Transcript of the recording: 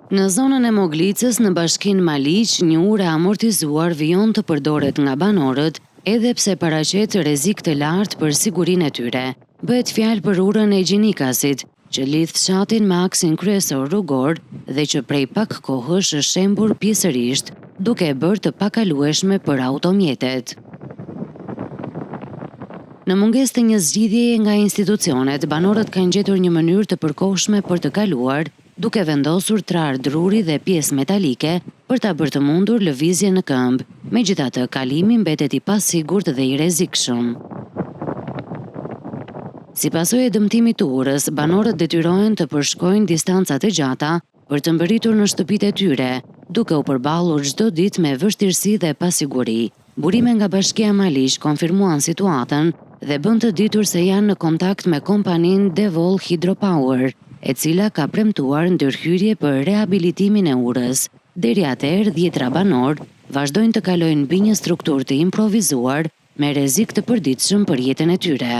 Në zonën e Moglicës në bashkinë Maliq, një urë amortizuar vijon të përdoret nga banorët, edhe pse paraqet rrezik të lartë për sigurinë e tyre. Bëhet fjalë për urën e Gjinikasit, që lidh fshatin me aksin kryesor rrugor dhe që prej pak kohësh është shembur pjesërisht, duke e bërë të pakalueshme për automjetet. Në mungesë të një zgjidhjeje nga institucionet, banorët kanë gjetur një mënyrë të përkohshme për të kaluar, duke vendosur trar druri dhe pjesë metalike për ta bërë të mundur lëvizje në këmbë. Megjithatë, kalimi mbetet i pasigurt dhe i rrezikshëm. Si pasojë e dëmtimit të urës, banorët detyrohen të përshkojnë distanca të gjata për të mbërritur në shtëpitë e tyre, duke u përballur çdo ditë me vështirësi dhe pasiguri. Burime nga Bashkia Maliq konfirmuan situatën dhe bën të ditur se janë në kontakt me kompaninë Devol Hydropower, e cila ka premtuar ndërhyrje për rehabilitimin e urës. Deri atëherë, 10 banor vazhdojnë të kalojnë mbi një strukturë të improvizuar me rrezik të përditshëm për jetën e tyre.